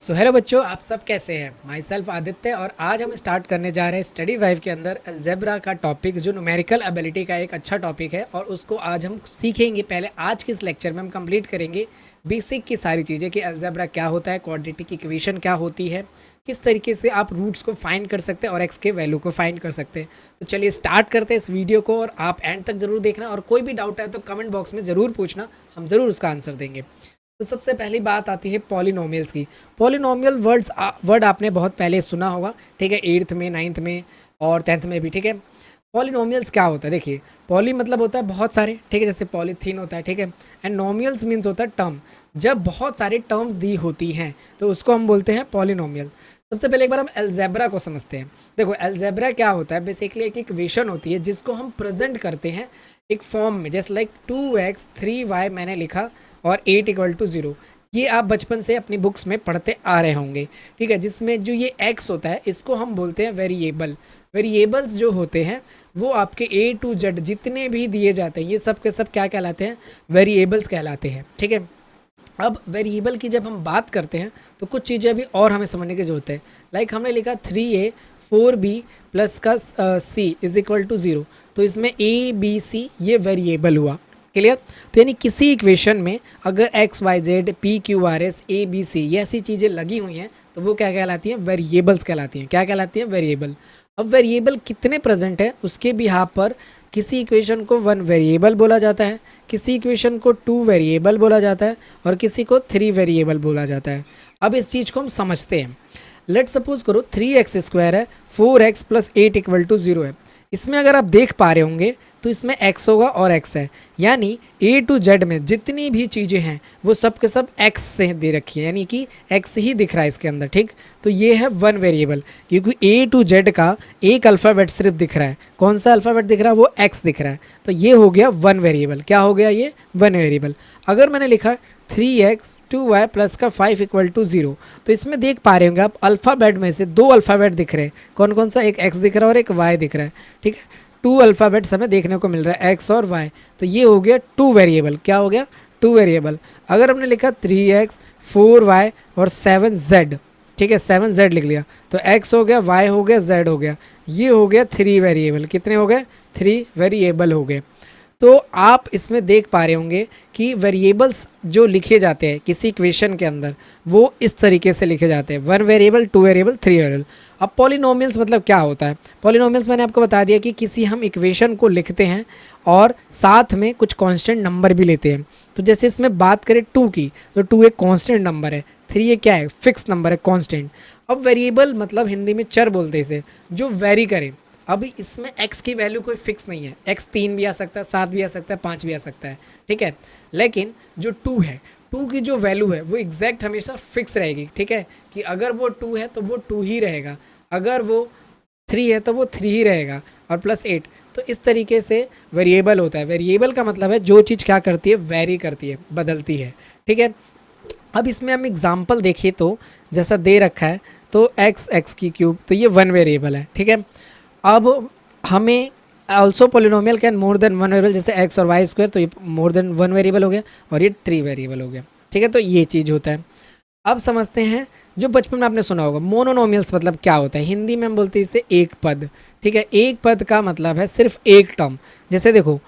So hello बच्चों, आप सब कैसे हैं। माई सेल्फ आदित्य, और आज हम स्टार्ट करने जा रहे हैं स्टडी 5 के अंदर अलजेब्रा का टॉपिक, जो न्यूमेरिकल एबिलिटी का एक अच्छा टॉपिक है। और उसको आज हम सीखेंगे। पहले आज के इस लेक्चर में हम कंप्लीट करेंगे बेसिक की सारी चीज़ें कि अलजेब्रा क्या होता है, क्वाड्रेटिक इक्वेशन क्या होती है, किस तरीके से आप रूट्स को फाइंड कर सकते हैं और एक्स के वैल्यू को फाइंड कर सकते हैं। तो चलिए स्टार्ट करते हैं इस वीडियो को, और आप एंड तक ज़रूर देखना, और कोई भी डाउट है तो कमेंट बॉक्स में ज़रूर पूछना, हम ज़रूर उसका आंसर देंगे। तो सबसे पहली बात आती है पॉलिनोमियल्स की। पॉलिनोमियल वर्ड आपने बहुत पहले सुना होगा, ठीक है, 8th में, 9th में और 10th में भी, ठीक है। पॉलिनोमियल्स क्या होता है, देखिए, पॉली मतलब होता है बहुत सारे, ठीक है, जैसे पॉलीथीन होता है, ठीक है। एंड नोमियल्स मीन्स होता है टर्म। जब बहुत सारी टर्म्स दी होती हैं तो उसको हम बोलते हैं पॉलिनोमियल। सबसे पहले एक बार हम अलजेब्रा को समझते हैं। देखो, अलजेब्रा क्या होता है, बेसिकली एक इक्वेशन होती है जिसको हम प्रेजेंट करते हैं एक फॉर्म में, जैसे लाइक 2x 3y मैंने लिखा और 8 = 0। ये आप बचपन से अपनी बुक्स में पढ़ते आ रहे होंगे, ठीक है। जिसमें जो ये x होता है इसको हम बोलते हैं वेरिएबल। वेरिएबल्स जो होते हैं वो आपके A to Z जितने भी दिए जाते हैं, ये सब के सब क्या कहलाते हैं, वेरिएबल्स कहलाते हैं, ठीक है। अब वेरिएबल की जब हम बात करते हैं तो कुछ चीज़ें अभी और हमें समझने की ज़रूरत है। लाइक हमने लिखा 3a 4b प्लस का c = 0, तो इसमें a b c ये वेरिएबल हुआ। क्लियर। तो यानी किसी इक्वेशन में अगर x y z p q r s a b c ये ऐसी चीज़ें लगी हुई हैं तो वो क्या कहलाती हैं, वेरिएबल्स कहलाती हैं। क्या कहलाती हैं, वेरिएबल। अब वेरिएबल कितने प्रेजेंट है उसके बिहार पर किसी इक्वेशन को 1 वेरिएबल बोला जाता है, किसी इक्वेशन को 2 वेरिएबल बोला जाता है और किसी को 3 वेरिएबल बोला जाता है। अब इस चीज़ को हम समझते हैं। लेट सपोज करो 3x² है, 4x + 8 = 0 है। इसमें अगर आप देख पा रहे होंगे तो इसमें x होगा और x है, यानी A to Z में जितनी भी चीज़ें हैं वो सब के सब x से दे रखी है, यानी कि x ही दिख रहा है इसके अंदर, ठीक। तो ये है 1 वेरिएबल, क्योंकि A to Z का एक अल्फ़ाबेट सिर्फ दिख रहा है। कौन सा अल्फ़ाबेट दिख रहा है, वो x दिख रहा है। तो ये हो गया 1 वेरिएबल। क्या हो गया, ये 1 वेरिएबल। अगर मैंने लिखा 3x 2y + का 5 = 0, तो इसमें देख पा रहे होंगे आप अल्फ़ाबेट में से 2 अल्फ़ाबेट दिख रहे हैं। कौन कौन सा, एक x दिख रहा है और एक y दिख रहा है, ठीक है। 2 अल्फ़ाबेट्स हमें देखने को मिल रहा है, x और y। तो ये हो गया 2 वेरिएबल। क्या हो गया, 2 वेरिएबल। अगर हमने लिखा 3x 4y और 7z, ठीक है, 7z लिख लिया, तो x हो गया, y हो गया, z हो गया। ये हो गया 3 वेरिएबल। कितने हो गए, 3 वेरिएबल हो गए। तो आप इसमें देख पा रहे होंगे कि वेरिएबल्स जो लिखे जाते हैं किसी इक्वेशन के अंदर वो इस तरीके से लिखे जाते हैं, 1 वेरिएबल, 2 वेरिएबल, 3 वेरिएबल। अब पॉलिनोमियल्स मतलब क्या होता है। पॉलिनोमियल्स मैंने आपको बता दिया कि किसी हम इक्वेशन को लिखते हैं और साथ में कुछ कांस्टेंट नंबर भी लेते हैं। तो जैसे इसमें बात करें 2 की, तो 2 एक कांस्टेंट नंबर है, 3 ये क्या है, फिक्स नंबर है, कांस्टेंट। अब वेरिएबल मतलब हिंदी में चर बोलते हैं इसे, जो वेरी करे। अभी इसमें x की वैल्यू कोई फिक्स नहीं है, x 3 भी आ सकता है, 7 भी आ सकता है, 5 भी आ सकता है, ठीक है। लेकिन जो 2 है, 2 की जो वैल्यू है वो एग्जैक्ट हमेशा फिक्स रहेगी, ठीक है, कि अगर वो 2 है तो वो 2 ही रहेगा, अगर वो 3 है तो वो 3 ही रहेगा, और +8। तो इस तरीके से वेरिएबल होता है। वेरिएबल का मतलब है जो चीज़ क्या करती है, वेरी करती है, बदलती है, ठीक है। अब इसमें हम एग्जाम्पल देखिए तो जैसा दे रखा है, तो x³ तो ये 1 वेरिएबल है, ठीक है। अब हमें also polynomial can more than 1 variable, जैसे x और y², तो ये मोर देन 1 वेरिएबल हो गया और ये 3 वेरिएबल हो गया, ठीक है। तो ये चीज़ होता है। अब समझते हैं जो बचपन में आपने सुना होगा मोनोनोमियल्स मतलब क्या होता है। हिंदी में हम बोलते हैं इसे एक पद, ठीक है। एक पद का मतलब है सिर्फ एक टर्म। जैसे देखो,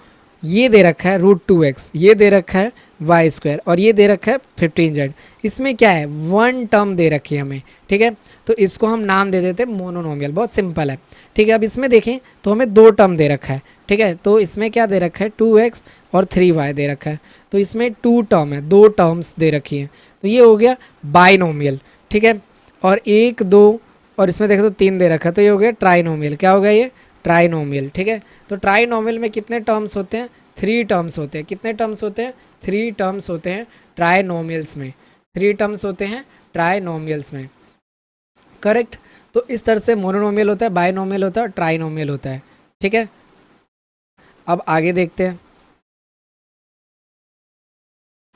ये दे रखा है √2x, ये दे रखा है y² और ये दे रखा है 15z। इसमें क्या है, 1 टर्म दे रखी है हमें, ठीक है। तो इसको हम नाम दे देते हैं मोनोनोमियल, बहुत सिंपल है, ठीक है। अब इसमें देखें तो हमें 2 टर्म दे रखा है, ठीक है। तो इसमें क्या दे रखा है, 2x और 3y दे रखा है। तो इसमें 2 टर्म है, 2 टर्म्स दे रखी हैं। तो ये हो गया बाइनोमियल, ठीक है। और 1 2 और इसमें देखें तो 3 दे रखा है, तो ये हो गया ट्राइनोमियल। क्या हो गया, ये ट्राइनोमियल, ठीक है। तो ट्राइनोमियल में कितने टर्म्स होते हैं, 3 टर्म्स होते हैं। कितने टर्म्स होते हैं, 3 टर्म्स होते हैं ट्राइनोमियल्स में, 3 टर्म्स होते हैं ट्राइनोमियल्स में, करेक्ट। तो इस तरह से मोनोनोमियल होता है, बाइनोमियल होता है और ट्राइनोमियल होता है, ठीक है। अब आगे देखते हैं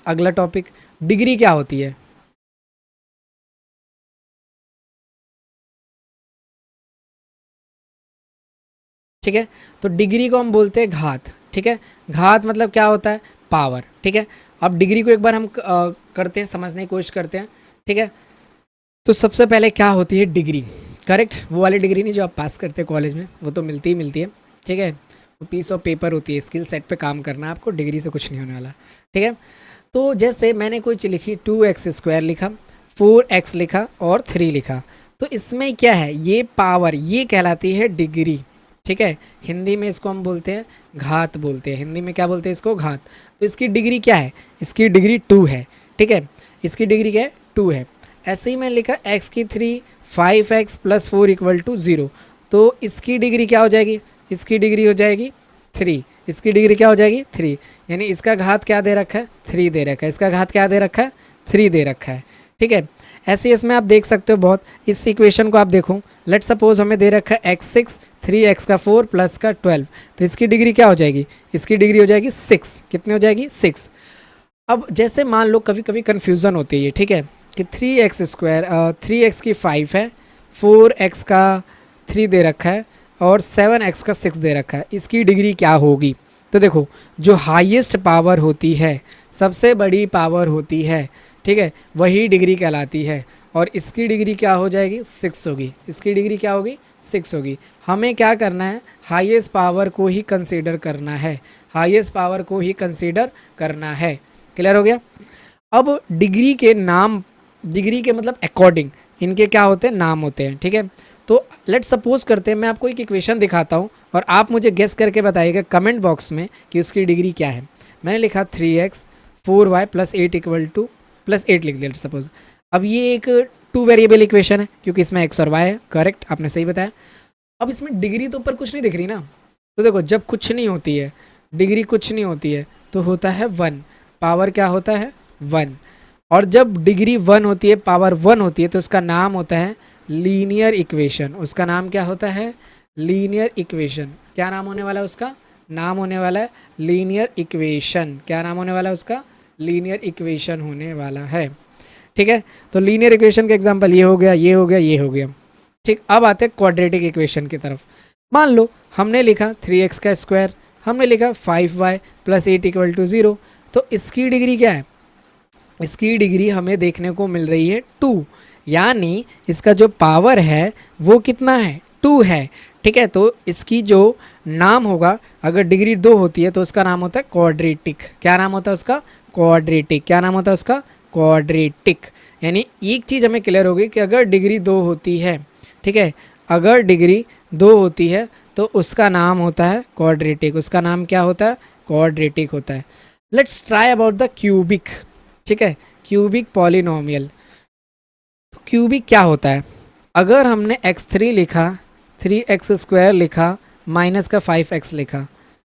अगला टॉपिक, डिग्री क्या होती है। ठीक है, तो डिग्री को हम बोलते हैं घात, ठीक है। घात मतलब क्या होता है, पावर, ठीक है। अब डिग्री को एक बार हम करते हैं, समझने की कोशिश करते हैं, ठीक है। तो सबसे पहले क्या होती है डिग्री, करेक्ट, वो वाली डिग्री नहीं जो आप पास करते हैं कॉलेज में, वो तो मिलती ही मिलती है, ठीक है, वो पीस ऑफ पेपर होती है, स्किल सेट पे काम करना है आपको, डिग्री से कुछ नहीं होने वाला, ठीक है। तो जैसे मैंने कोई चीज़ लिखी 2x² लिखा, 4x लिखा और 3 लिखा, तो इसमें क्या है, ये पावर, ये कहलाती है डिग्री, ठीक है। हिंदी में इसको हम बोलते हैं घात बोलते हैं, हिंदी में क्या बोलते हैं इसको, घात। तो इसकी डिग्री क्या है, इसकी डिग्री 2 है, ठीक है, इसकी डिग्री क्या है, 2 है। ऐसे ही मैंने लिखा x की 3, 5x + 4 = 0, तो इसकी डिग्री क्या हो जाएगी, इसकी डिग्री हो जाएगी 3, इसकी डिग्री क्या हो जाएगी 3, यानी इसका घात क्या दे रखा है, 3 दे रखा है, इसका घात क्या दे रखा है, 3 दे रखा है, ठीक है। ऐसे इसमें आप देख सकते हो बहुत, इस इक्वेशन को आप देखो, लेट सपोज हमें दे रखा है x6, 3x का 4 + का 12, तो इसकी डिग्री क्या हो जाएगी, इसकी डिग्री हो जाएगी 6, कितनी हो जाएगी 6। अब जैसे मान लो कभी कभी कन्फ्यूज़न होती है, ठीक है, कि 3x², 3x की 5 है, 4x का 3 दे रखा है और 7x का 6 दे रखा है, इसकी डिग्री क्या होगी। तो देखो, जो हाईएस्ट पावर होती है, सबसे बड़ी पावर होती है, ठीक है, वही डिग्री कहलाती है, और इसकी डिग्री क्या हो जाएगी 6 होगी, इसकी डिग्री क्या होगी 6 होगी। हमें क्या करना है, हाईएस्ट पावर को ही कंसीडर करना है, हाईएस्ट पावर को ही कंसीडर करना है। क्लियर हो गया। अब डिग्री के नाम, डिग्री के मतलब अकॉर्डिंग इनके क्या होते हैं, नाम होते हैं, ठीक है। तो लेट सपोज करते हैं मैं आपको एक इक्वेशन दिखाता हूँ और आप मुझे गेस करके बताइएगा कमेंट बॉक्स में कि उसकी डिग्री क्या है। मैंने लिखा 3x 4y + 8 = +8 लिख दिया सपोज। अब ये एक 2 वेरिएबल इक्वेशन है क्योंकि इसमें x और y है, करेक्ट, आपने सही बताया। अब इसमें डिग्री तो ऊपर कुछ नहीं दिख रही ना, तो देखो जब कुछ नहीं होती है, डिग्री कुछ नहीं होती है, तो होता है 1, पावर क्या होता है 1, और जब डिग्री 1 होती है, पावर 1 होती है, तो उसका नाम होता है लीनियर इक्वेशन। उसका नाम क्या होता है, लीनियर इक्वेशन। क्या नाम होने वाला है उसका, नाम होने वाला है लीनियर इक्वेशन। क्या नाम होने वाला है उसका, लीनियर इक्वेशन होने वाला है, ठीक है। तो लीनियर इक्वेशन का एग्जांपल ये हो गया, ये हो गया, ये हो गया, ठीक। अब आते हैं क्वाड्रेटिक इक्वेशन की तरफ। मान लो हमने लिखा 3x², हमने लिखा 5y + 8 = 0, तो इसकी डिग्री क्या है, इसकी डिग्री हमें देखने को मिल रही है 2, यानी इसका जो पावर है वो कितना है, 2 है, ठीक है। तो इसकी जो नाम होगा, अगर डिग्री 2 होती है तो उसका नाम होता है क्वाड्रेटिक। क्या नाम होता है उसका, क्वाड्रेटिक। क्या नाम होता है उसका, क्वाड्रेटिक। यानी एक चीज़ हमें क्लियर होगी कि अगर डिग्री 2 होती है, ठीक है, अगर डिग्री 2 होती है तो उसका नाम होता है क्वाड्रेटिक। उसका नाम क्या होता है, क्वाड्रेटिक होता है। Let's try about the cubic, ठीक है, क्यूबिक पॉलिनोमियल। तो क्यूबिक क्या होता है, अगर हमने x3 लिखा, 3x² लिखा, माइनस का 5x लिखा,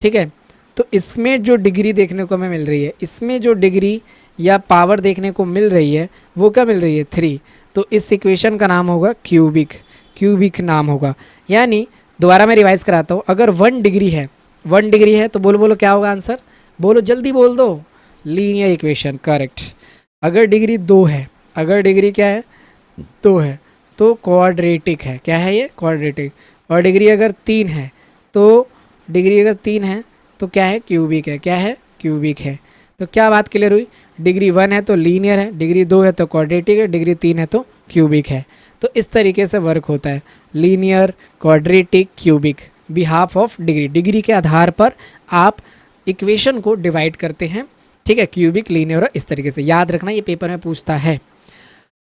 ठीक है, तो इसमें जो डिग्री देखने को हमें मिल रही है, इसमें जो डिग्री या पावर देखने को मिल रही है वो क्या मिल रही है, 3। तो इस इक्वेशन का नाम होगा क्यूबिक, क्यूबिक नाम होगा। यानी दोबारा मैं रिवाइज कराता हूँ, अगर 1 डिग्री है, 1 डिग्री है तो बोलो बोलो क्या होगा आंसर, बोलो जल्दी बोल दो, लीनियर इक्वेशन, करेक्ट। अगर डिग्री 2 है, अगर डिग्री क्या है 2 है, तो क्वाड्रेटिक है। क्या है ये, क्वाड्रेटिक। और डिग्री अगर 3 है, तो डिग्री अगर 3 है तो क्या है, क्यूबिक है। क्या है, क्यूबिक है। तो क्या बात क्लियर हुई, डिग्री 1 है तो लीनियर है, डिग्री 2 है तो क्वाड्रेटिक है, डिग्री 3 है तो क्यूबिक है। तो इस तरीके से वर्क होता है, linear, quadratic, cubic, behalf of degree. Degree के आधार पर आप इक्वेशन को डिवाइड करते हैं, ठीक है, क्यूबिक, लीनियर, और इस तरीके से याद रखना, ये पेपर में पूछता है।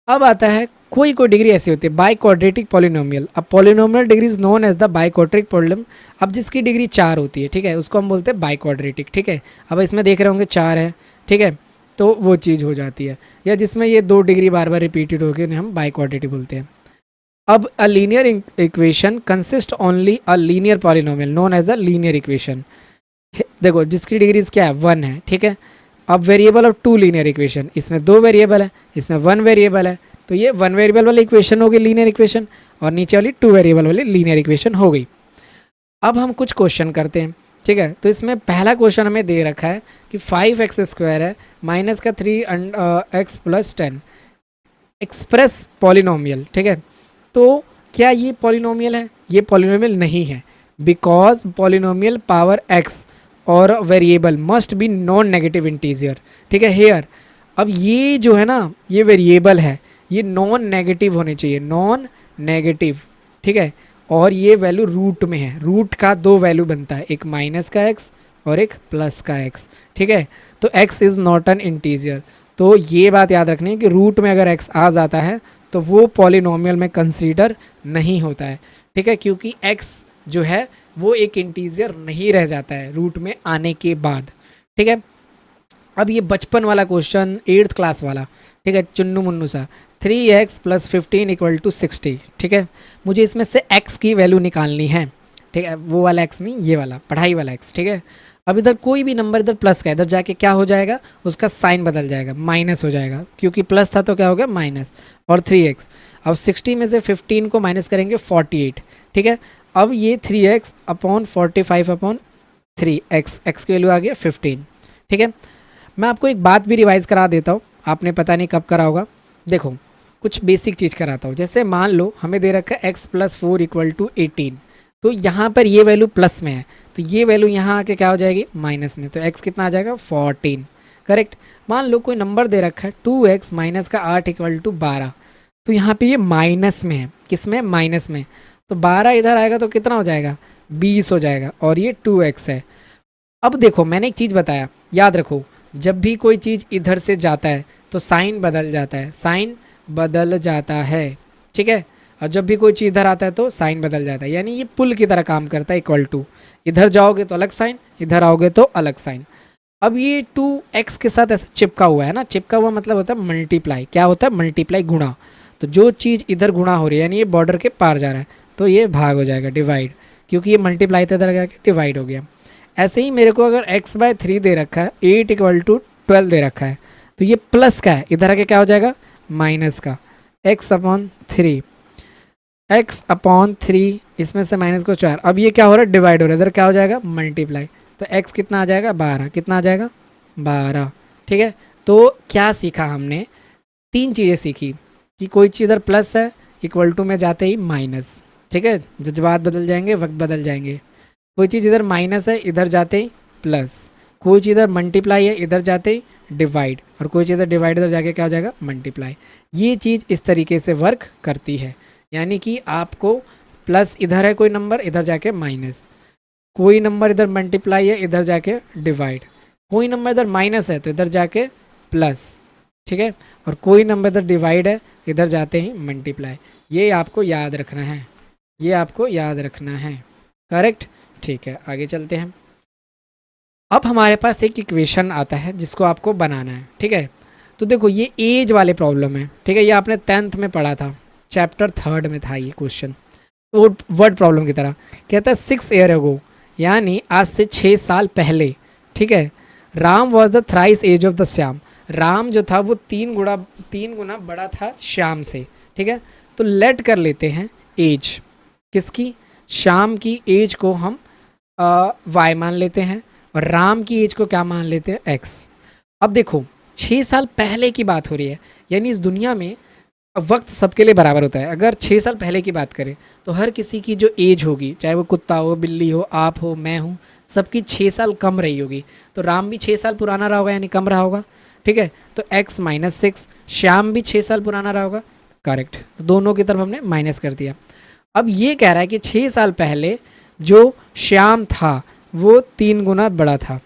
अब आता है कोई डिग्री ऐसी होती है बाई क्वाड्रेटिक पॉलिनोमियल। अब polynomial degree is known as the bi quadratic polynom. अब जिसकी डिग्री 4 होती है, ठीक है, उसको हम बोलते हैं बाई क्वाड्रेटिक, ठीक है। अब इसमें देख रहे होंगे 4 है, ठीक है, तो वो चीज़ हो जाती है। या जिसमें ये 2 डिग्री बार बार रिपीटेड होकर उन्हें हम बाई क्वाड्रेटिक बोलते हैं। अब a linear equation consist only a linear polynomial known as a linear equation. देखो जिसकी डिग्रीज क्या है, 1 है, ठीक है। अब वेरिएबल ऑफ 2 लीनियर इक्वेशन, इसमें 2 वेरिएबल है, इसमें 1 वेरिएबल है, तो ये 1 वेरिएबल वाली इक्वेशन हो गई लीनियर इक्वेशन, और नीचे वाली 2 वेरिएबल वाली लीनियर इक्वेशन हो गई। अब हम कुछ क्वेश्चन करते हैं, ठीक है। तो इसमें पहला क्वेश्चन हमें दे रखा है कि 5x² है माइनस का 3x + 10 एक्सप्रेस पॉलिनोमियल, ठीक है। तो क्या ये पॉलिनोमियल है, ये पॉलिनोमियल नहीं है, बिकॉज पॉलिनोमियल पावर x और variable must be non negative integer, ठीक है, हेयर। अब ये जो है ना, ये वेरिएबल है, ये नॉन नेगेटिव होने चाहिए, नॉन नेगेटिव, ठीक है। और ये वैल्यू रूट में है, रूट का दो वैल्यू बनता है, एक माइनस का एक्स और एक प्लस का एक्स, ठीक है। तो x is not an integer, तो ये बात याद रखनी है कि रूट में अगर x आ जाता है तो वो पॉलिनोमियल में कंसीडर नहीं होता है, ठीक है, क्योंकि x जो है वो एक इंटीजर नहीं रह जाता है रूट में आने के बाद, ठीक है। अब ये बचपन वाला क्वेश्चन, 8th क्लास वाला, ठीक है, चुन्नू मुन्नू सा, 3x + 15 = 60, ठीक है। मुझे इसमें से x की वैल्यू निकालनी है, ठीक है, वो वाला x नहीं, ये वाला पढ़ाई वाला x, ठीक है। अब इधर कोई भी नंबर इधर प्लस का, इधर जाके क्या हो जाएगा, उसका साइन बदल जाएगा, माइनस हो जाएगा, क्योंकि प्लस था तो क्या हो गया माइनस, और 3x। अब 60 में से 15 को माइनस करेंगे 48, ठीक है। अब ये 3x अपॉन 45/3, x की वैल्यू आ गया 15, ठीक है। मैं आपको एक बात भी रिवाइज़ करा देता हूँ, आपने पता नहीं कब करा होगा। देखो कुछ बेसिक चीज़ कराता हूँ, जैसे मान लो हमें दे रखा है x + 4 = 18, तो यहाँ पर ये वैल्यू प्लस में है, तो ये वैल्यू यहाँ आके क्या हो जाएगी माइनस में, तो x कितना आ जाएगा 14, करेक्ट। मान लो कोई नंबर दे रखा है 2x - 8 = 12, तो यहाँ पे ये माइनस में है, किस में, माइनस में, तो 12 इधर आएगा तो कितना हो जाएगा 20 हो जाएगा, और ये 2x है। अब देखो मैंने एक चीज़ बताया, याद रखो, जब भी कोई चीज़ इधर से जाता है तो साइन बदल जाता है, साइन बदल जाता है, ठीक है। और जब भी कोई चीज़ इधर आता है तो साइन बदल जाता है, यानी ये पुल की तरह काम करता है, इक्वल टू, इधर जाओगे तो अलग साइन, इधर आओगे तो अलग साइन। अब ये 2x के साथ ऐसा चिपका हुआ है ना, चिपका हुआ मतलब होता है मल्टीप्लाई, क्या होता है मल्टीप्लाई, गुणा। तो जो चीज़ इधर गुणा हो रही है यानी ये बॉर्डर के पार जा रहा है, तो ये भाग हो जाएगा, डिवाइड, क्योंकि ये मल्टीप्लाई था इधर जाके डिवाइड हो गया। ऐसे ही मेरे को अगर x/3 दे रखा है, 8 = 12 दे रखा है, तो ये प्लस का है, इधर आके क्या हो जाएगा माइनस का, x/3, x/3, इसमें से माइनस को 4, अब ये क्या हो रहा है डिवाइड हो रहा है, इधर क्या हो जाएगा मल्टीप्लाई, तो x कितना आ जाएगा 12, कितना आ जाएगा 12, ठीक है। तो क्या सीखा हमने, 3 चीज़ें सीखी कि कोई चीज़ इधर प्लस है, इक्वल टू में जाते ही माइनस, ठीक है, जज्बात बदल जाएंगे, वक्त बदल जाएंगे। कोई चीज़ इधर माइनस है, इधर जाते ही प्लस, कोई चीज़ इधर मल्टीप्लाई है, इधर जाते ही डिवाइड, और कोई चीज़ इधर डिवाइड, इधर जाके क्या हो जाएगा मल्टीप्लाई। ये चीज़ इस तरीके से वर्क करती है, यानी कि आपको प्लस इधर है कोई नंबर, इधर जाके माइनस, कोई नंबर इधर मल्टीप्लाई है, इधर जाके डिवाइड, कोई नंबर इधर माइनस है तो इधर जाके प्लस, ठीक है, और कोई नंबर इधर डिवाइड है, इधर जाते ही मल्टीप्लाई। ये आपको याद रखना है, ये आपको याद रखना है, करेक्ट, ठीक है। आगे चलते हैं। अब हमारे पास एक इक्वेशन आता है जिसको आपको बनाना है, ठीक है। तो देखो ये एज वाले प्रॉब्लम है, ठीक है, ये आपने 10th में पढ़ा था, चैप्टर 3rd में था ये क्वेश्चन, वर्ड प्रॉब्लम की तरह। कहता है 6 ईयर अगो, यानी आज से 6 साल पहले, ठीक है, Ram was the thrice age of the Shyam, Ram जो था वो 3 गुना बड़ा था श्याम से, ठीक है। तो लेट कर लेते हैं एज किसकी, श्याम की एज को हम वाई मान लेते हैं, और राम की एज को क्या मान लेते हैं एक्स। अब देखो 6 साल पहले की बात हो रही है, यानी इस दुनिया में वक्त सबके लिए बराबर होता है। अगर 6 साल पहले की बात करें तो हर किसी की जो एज होगी, चाहे वो कुत्ता हो, बिल्ली हो, आप हो, मैं हूँ, सबकी 6 साल कम रही होगी। तो राम भी 6 साल पुराना रहा होगा, यानी कम रहा होगा, ठीक है। तो x - 6, श्याम भी 6 साल पुराना रहा होगा, करेक्ट, तो दोनों की तरफ हमने माइनस कर दिया। अब ये कह रहा है कि 6 साल पहले जो श्याम था वो 3 गुना बड़ा था,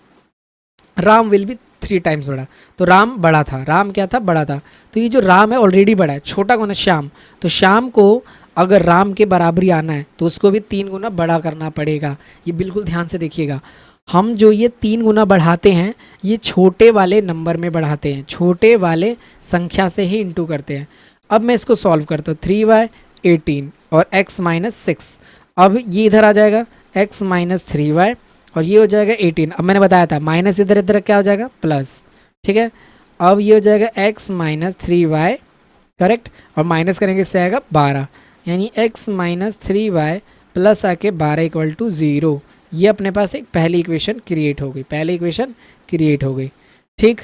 राम विल बी 3 टाइम्स बड़ा, तो राम बड़ा था, राम क्या था बड़ा था, तो ये जो राम है ऑलरेडी बड़ा है, छोटा कौन है श्याम, तो श्याम को अगर राम के बराबरी आना है तो उसको भी 3 गुना बड़ा करना पड़ेगा। ये बिल्कुल ध्यान से देखिएगा, हम जो ये 3 गुना बढ़ाते हैं ये छोटे वाले नंबर में बढ़ाते हैं, छोटे वाले संख्या से ही इंटू करते हैं। अब मैं इसको सॉल्व करता हूँ, 3y 18 और x - 6, अब ये इधर आ जाएगा x - 3y और ये हो जाएगा 18। अब मैंने बताया था माइनस इधर इधर क्या हो जाएगा प्लस, ठीक है। अब ये हो जाएगा x - 3y, करेक्ट, और माइनस करेंगे इससे आएगा 12, यानी x - 3y प्लस आके 12 = 0। ये अपने पास एक पहली इक्वेशन क्रिएट हो गई, पहली इक्वेशन क्रिएट हो गई, ठीक।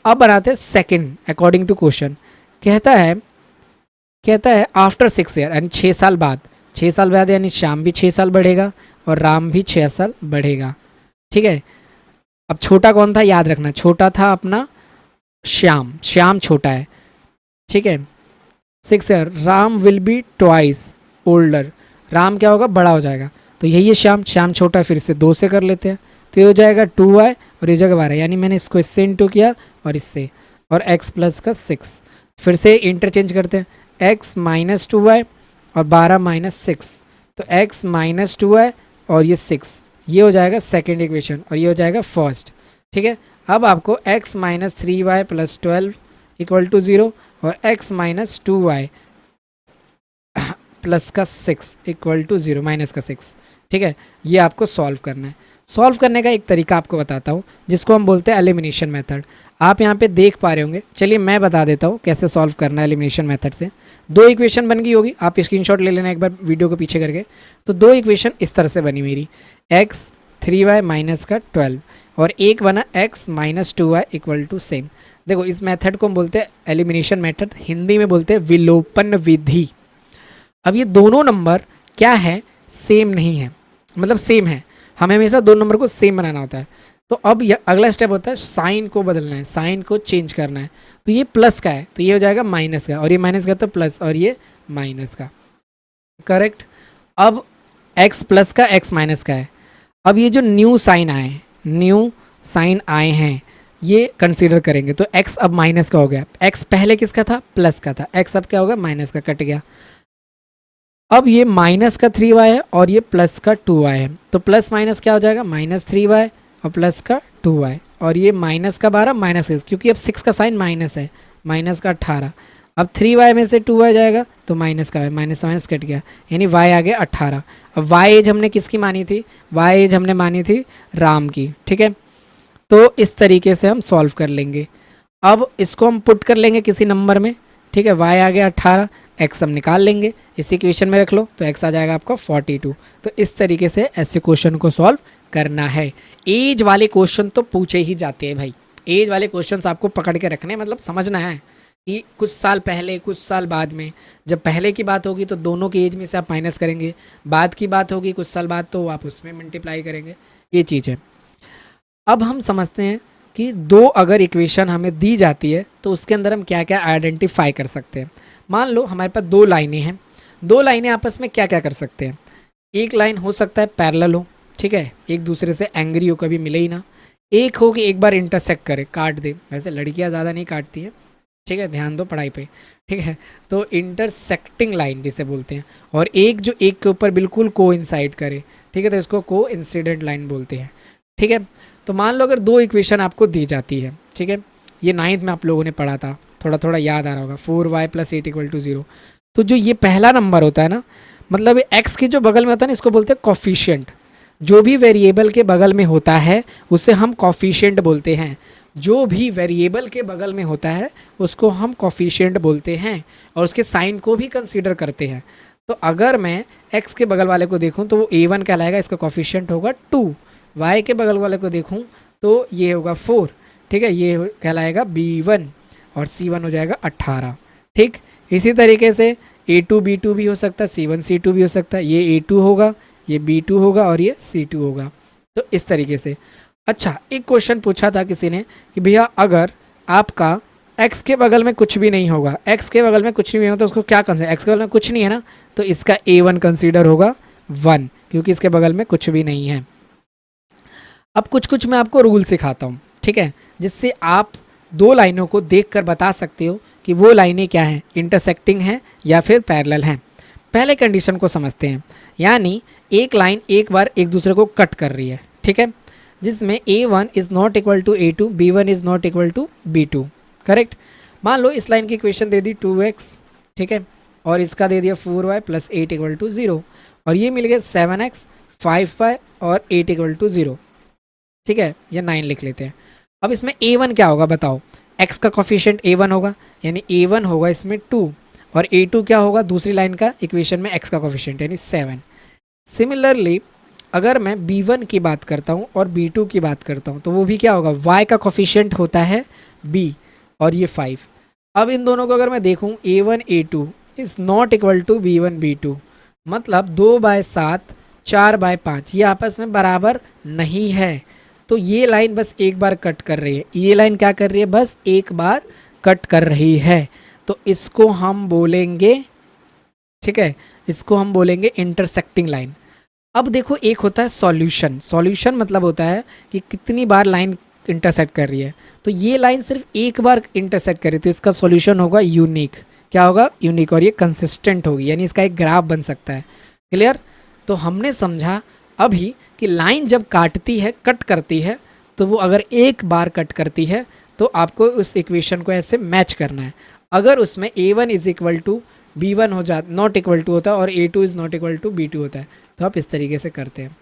अब बनाते हैं सेकंड अकॉर्डिंग टू क्वेश्चन। कहता है आफ्टर 6 ईयर, यानी 6 साल बाद, 6 साल बाद यानी श्याम भी 6 साल बढ़ेगा और राम भी 6 साल बढ़ेगा, ठीक है। अब छोटा कौन था याद रखना, छोटा था अपना श्याम, श्याम छोटा है, ठीक है। 6 है, Ram will be twice older, Ram क्या होगा, बड़ा हो जाएगा। तो यही है श्याम, श्याम छोटा है, फिर से 2 से कर लेते हैं, तो ये हो जाएगा 2y और ये जगह 12, यानी मैंने इसको इससे इंटू किया और इससे, और x प्लस का 6, फिर से इंटरचेंज करते हैं, x माइनस 2y और 12 माइनस 6, तो x माइनस 2y और ये 6, ये हो जाएगा सेकेंड इक्वेशन और ये हो जाएगा फर्स्ट। ठीक है, अब आपको x minus 3y plus 12 equal to 0 और x माइनस 2y प्लस का 6 इक्वल टू 0, माइनस का 6। ठीक है, ये आपको सॉल्व करना है। सॉल्व करने का एक तरीका आपको बताता हूँ जिसको हम बोलते हैं एलिमिनेशन मेथड। आप यहाँ पे देख पा रहे होंगे, चलिए मैं बता देता हूँ कैसे सॉल्व करना है एलिमिनेशन मेथड से। 2 इक्वेशन बन गई होगी, आप स्क्रीनशॉट ले लेना एक बार वीडियो को पीछे करके। तो 2 इक्वेशन इस तरह से बनी मेरी, x 3y माइनस का 12 और एक बना x minus 2y equal to same. देखो इस मेथड को हम बोलते हैं एलिमिनेशन मेथड, हिंदी में बोलते हैं विलोपन विधि। अब ये दोनों नंबर क्या है, सेम नहीं है, मतलब सेम है, हमें हमेशा दो नंबर को सेम बनाना होता है। तो अब अगला स्टेप होता है साइन को बदलना है, साइन को चेंज करना है। तो ये प्लस का है तो ये हो जाएगा माइनस का, और ये माइनस का तो प्लस, और ये माइनस का, करेक्ट। अब x प्लस का x माइनस का है। अब ये जो न्यू साइन आए हैं ये कंसीडर करेंगे, तो x अब माइनस का हो गया, x पहले किसका था, प्लस का था, x अब क्या होगा, माइनस का, कट गया। अब ये माइनस का 3y है और ये प्लस का 2y है, तो प्लस माइनस क्या हो जाएगा, माइनस 3y और प्लस का 2y, और ये माइनस का 12 माइनस 6, क्योंकि अब 6 का साइन माइनस है, माइनस का 18। अब 3y में से 2y जाएगा तो माइनस का है, माइनस माइनस कट गया, यानी y आ गया 18। अब y एज हमने किसकी मानी थी, y एज हमने मानी थी राम की। ठीक है, तो इस तरीके से हम सॉल्व कर लेंगे। अब इसको हम पुट कर लेंगे किसी नंबर में। ठीक है, y आ गया 18, x हम निकाल लेंगे, इस इक्वेशन में रख लो, तो x आ जाएगा आपका 42। तो इस तरीके से ऐसे क्वेश्चन को सॉल्व करना है। एज वाले क्वेश्चन तो पूछे ही जाते हैं भाई, एज वाले क्वेश्चंस आपको पकड़ के रखने, मतलब समझना है कि कुछ साल पहले कुछ साल बाद में, जब पहले की बात होगी तो दोनों की एज में से आप माइनस करेंगे, बाद की बात होगी कुछ साल बाद तो आप उसमें मल्टीप्लाई करेंगे, ये चीज़ है। अब हम समझते हैं कि दो अगर इक्वेशन हमें दी जाती है तो उसके अंदर हम क्या क्या आइडेंटिफाई कर सकते हैं। मान लो हमारे पास 2 लाइनें हैं, 2 लाइनें आपस में क्या क्या कर सकते हैं। एक लाइन हो सकता है पैरेलल हो, ठीक है, एक दूसरे से एंग्री हो, कभी मिले ही ना। एक हो कि एक बार इंटरसेक्ट करे, काट दे, वैसे लड़कियां ज़्यादा नहीं काटती हैं, ठीक है, ध्यान दो पढ़ाई पे, ठीक है। तो इंटरसेक्टिंग लाइन जिसे बोलते हैं, और एक जो एक के ऊपर बिल्कुल कोइंसाइड करे, ठीक है, तो इसको कोइंसिडेंट लाइन बोलते हैं। ठीक है, तो मान लो अगर 2 इक्वेशन आपको दी जाती है, ठीक है, ये 9th में आप लोगों ने पढ़ा था, थोड़ा थोड़ा याद आ रहा होगा, 4y + 8 = 0। तो जो ये पहला नंबर होता है ना, मतलब x के जो बगल में होता है ना, इसको बोलते हैं कॉफिशिएंट। जो भी वेरिएबल के बगल में होता है उसे हम कॉफिशिएंट बोलते हैं, जो भी वेरिएबल के बगल में होता है उसको हम कॉफिशिएंट बोलते हैं, और उसके साइन को भी कंसीडर करते हैं। तो अगर मैं x के बगल वाले को देखूं तो वो a1 कहलाएगा, इसका कॉफिशिएंट होगा 2। y के बगल वाले को देखूं तो ये होगा 4, ठीक है, ये कहलाएगा b1, और c1 हो जाएगा 18। ठीक, इसी तरीके से a2 b2 भी हो सकता है, c1 c2 भी हो सकता है, ये a2 होगा, ये b2 होगा और ये c2 होगा। तो इस तरीके से। अच्छा, एक क्वेश्चन पूछा था किसी ने कि भैया अगर आपका x के बगल में कुछ भी नहीं होगा, x के बगल में कुछ नहीं होगा तो उसको क्या कंसीडर, x के बगल में कुछ नहीं है ना, तो इसका a1 कंसीडर होगा 1, क्योंकि इसके बगल में कुछ भी नहीं है। अब कुछ कुछ मैं आपको रूल सिखाता हूँ, ठीक है, जिससे आप 2 लाइनों को देखकर बता सकते हो कि वो लाइनें क्या हैं, इंटरसेक्टिंग हैं या फिर पैरेलल हैं। पहले कंडीशन को समझते हैं, यानी एक लाइन एक बार एक दूसरे को कट कर रही है, ठीक है, जिसमें a1 is not equal to a2, b1 is not equal to b2, correct. मान लो इस लाइन की इक्वेशन दे दी 2x, ठीक है, और इसका दे दिया 4y + 8 = 0, और ये मिल गया 7x 5y और 8 = 0, ठीक है, या 9 लिख लेते हैं। अब इसमें a1 क्या होगा बताओ, x का कॉफिशिएंट a1 होगा, यानी a1 होगा इसमें 2, और a2 क्या होगा, दूसरी लाइन का इक्वेशन में x का कॉफिशिएंट यानी 7। सिमिलरली अगर मैं b1 की बात करता हूँ और b2 की बात करता हूँ तो वो भी क्या होगा, y का कॉफिशिएंट होता है b, और ये 5। अब इन दोनों को अगर मैं देखूँ a1 a2 is not equal to b1 b2, मतलब 2/7 4/5 ये आपस में बराबर नहीं है। तो ये लाइन बस एक बार कट कर रही है, ये लाइन क्या कर रही है, बस एक बार कट कर रही है। तो इसको हम बोलेंगे, ठीक है, इसको हम बोलेंगे इंटरसेक्टिंग लाइन। अब देखो एक होता है सॉल्यूशन, सॉल्यूशन मतलब होता है कि कितनी बार लाइन इंटरसेक्ट कर रही है। तो ये लाइन सिर्फ एक बार इंटरसेक्ट कर रही है तो इसका सॉल्यूशन होगा यूनिक। क्या होगा? यूनिक। और ये कंसिस्टेंट होगी, यानी इसका एक ग्राफ बन सकता है। क्लियर? तो हमने समझा अभी कि लाइन जब काटती है, कट करती है, तो वो अगर एक बार कट करती है तो आपको उस इक्वेशन को ऐसे मैच करना है। अगर उसमें a1 is equal to b1 हो जाता, नॉट इक्वल टू होता है, और a2 is not equal to b2 होता है, तो आप इस तरीके से करते हैं।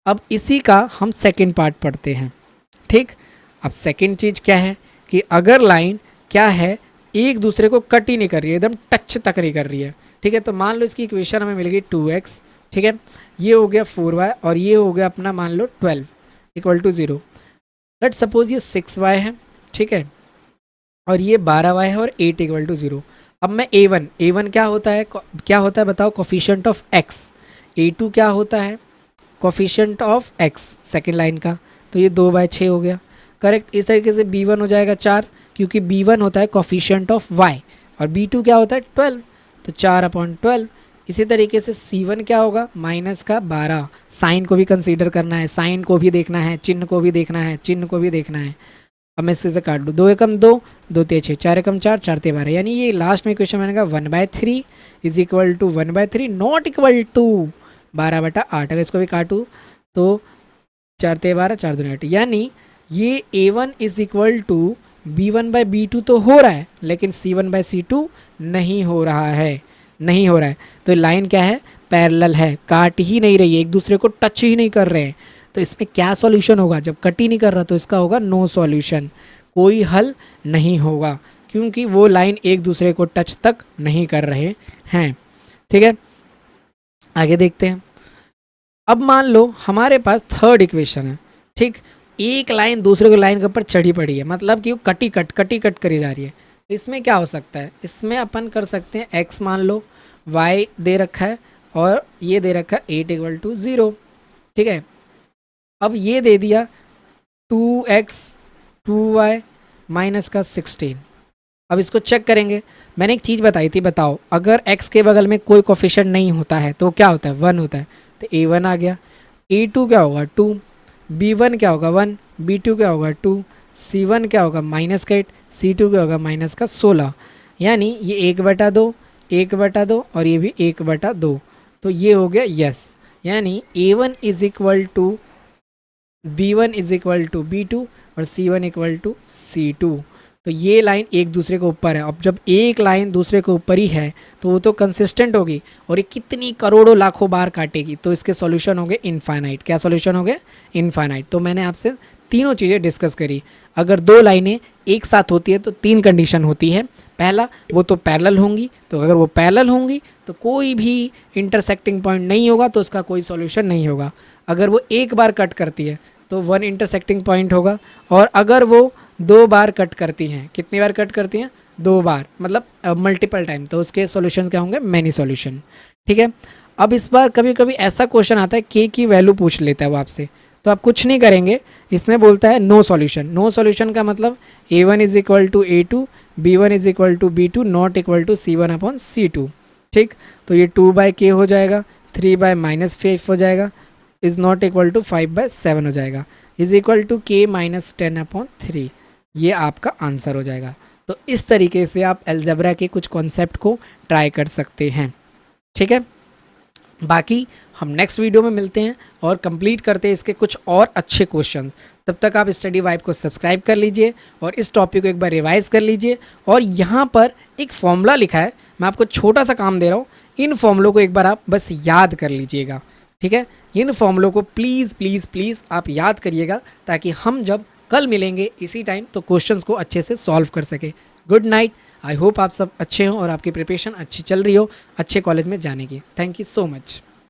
अब इसी का हम सेकंड पार्ट पढ़ते हैं। ठीक, अब सेकंड चीज़ क्या है कि अगर लाइन क्या है, एक दूसरे को कट ही नहीं कर रही है, एकदम टच तक नहीं कर रही है। ठीक है, तो मान लो इसकी इक्वेशन हमें मिल गई 2x, ठीक है, ये हो गया 4y और ये हो गया अपना मान लो 12 इक्वल टू 0। लेट सपोज ये 6y है, ठीक है, और ये 12y है और 8 इक्वल टू 0। अब मैं a1 क्या होता है, क्या होता है बताओ? Coefficient of x। a2 क्या होता है? Coefficient of x second line का, तो ये 2/6 हो गया। करेक्ट। इस तरीके से b1 हो जाएगा 4, क्योंकि b1 होता है कोफिशिएंट ऑफ y और b2 क्या होता है 12, तो 4/12। इसी तरीके से c1 क्या होगा? माइनस का 12। साइन को भी कंसीडर करना है, साइन को भी देखना है, चिन्ह को भी देखना है, चिन्ह को भी देखना है। अब मैं इससे काट लूँ, 2 एकम 2, 2 ते 6, 4 एकम 4, 4 ते 12, यानी ये लास्ट में क्वेश्चन बनेगा 1/3 is equal to 1/3 not equal to 12/8। अगर इसको भी काटूँ तो 4 ते 12, 4 दूनी 8, यानी ये a1 is equal to b1/b2 तो हो रहा है, लेकिन c1/c2 नहीं हो रहा है, नहीं हो रहा है। तो लाइन क्या है? पैरेलल है, काट ही नहीं रही है, एक दूसरे को टच ही नहीं कर रहे हैं। तो इसमें क्या सॉल्यूशन होगा? जब कट ही नहीं कर रहा तो इसका होगा नो सॉल्यूशन, कोई हल नहीं होगा, क्योंकि वो लाइन एक दूसरे को टच तक नहीं कर रहे हैं। ठीक है, आगे देखते हैं। अब मान लो हमारे पास थर्ड इक्वेशन है, ठीक, एक लाइन दूसरे को लाइन के ऊपर चढ़ी पड़ी है, मतलब कि वो कटी कट करी जा रही है। तो इसमें क्या हो सकता है? इसमें अपन कर सकते हैं x मान लो, y दे रखा है और ये दे रखा है 8 इक्वल टू 0। ठीक है, अब ये दे दिया 2x 2y माइनस का 16। अब इसको चेक करेंगे। मैंने एक चीज़ बताई थी, बताओ अगर x के बगल में कोई कोफिशिएंट नहीं होता है तो क्या होता है? 1 होता है, तो a1 आ गया। a2 क्या होगा? 2। b1 क्या होगा? 1। b2 क्या होगा? 2। c1 क्या होगा? -8। c2 क्या होगा? -16। यानी ये 1/2, 1/2 और ये भी 1/2, तो ये हो गया यस। यानी a1 is equal to b1 is equal to b2 और c1 इक्वल टू c2। तो ये लाइन एक दूसरे के ऊपर है। अब जब एक लाइन दूसरे के ऊपर ही है तो वो तो कंसिस्टेंट होगी और ये कितनी करोड़ों लाखों बार काटेगी, तो इसके सॉल्यूशन होंगे इनफाइनाइट। क्या सॉल्यूशन होंगे? इनफाइनाइट। तो मैंने आपसे तीनों चीज़ें डिस्कस करी। अगर दो लाइनें एक साथ होती है तो 3 कंडीशन होती है। पहला, वो तो पैरेलल होंगी, तो अगर वो पैरेलल होंगी तो कोई भी इंटरसेक्टिंग पॉइंट नहीं होगा, तो उसका कोई सॉल्यूशन नहीं होगा। अगर वो एक बार कट करती है तो 1 इंटरसेक्टिंग पॉइंट होगा, और अगर वो 2 बार कट करती हैं, कितनी बार कट करती हैं? 2 बार, मतलब मल्टीपल टाइम, तो उसके सॉल्यूशन क्या होंगे? Many solution. ठीक है, अब इस बार कभी कभी ऐसा क्वेश्चन आता है k की वैल्यू पूछ लेता है वो आपसे, तो आप कुछ नहीं करेंगे, इसमें बोलता है नो सॉल्यूशन। नो सॉल्यूशन का मतलब a1 is equal to a2, b1 is equal to b2 not equal to c1/c2। ठीक, तो ये 2/k हो जाएगा, 3/-5 हो जाएगा, इज़ नॉट इक्वल टू 5/7 हो जाएगा, इज़ इक्वल टू k -10/3। ये आपका आंसर हो जाएगा। तो इस तरीके से आप अलजेब्रा के कुछ कॉन्सेप्ट को ट्राई कर सकते हैं। ठीक है, बाकी हम नेक्स्ट वीडियो में मिलते हैं और कंप्लीट करते हैं इसके कुछ और अच्छे क्वेश्चन। तब तक आप स्टडी वाइब को सब्सक्राइब कर लीजिए और इस टॉपिक को एक बार रिवाइज कर लीजिए। और यहाँ पर एक फॉर्मूला लिखा है, मैं आपको छोटा सा काम दे रहा हूँ, इन फॉर्मूलों को एक बार आप बस याद कर लीजिएगा। ठीक है, इन फॉर्मूलों को प्लीज़ प्लीज़ प्लीज़ आप याद करिएगा, ताकि हम जब कल मिलेंगे इसी टाइम तो क्वेश्चंस को अच्छे से सॉल्व कर सके। Good night. आई होप आप सब अच्छे हों और आपकी प्रिपरेशन अच्छी चल रही हो अच्छे कॉलेज में जाने की। Thank you so much.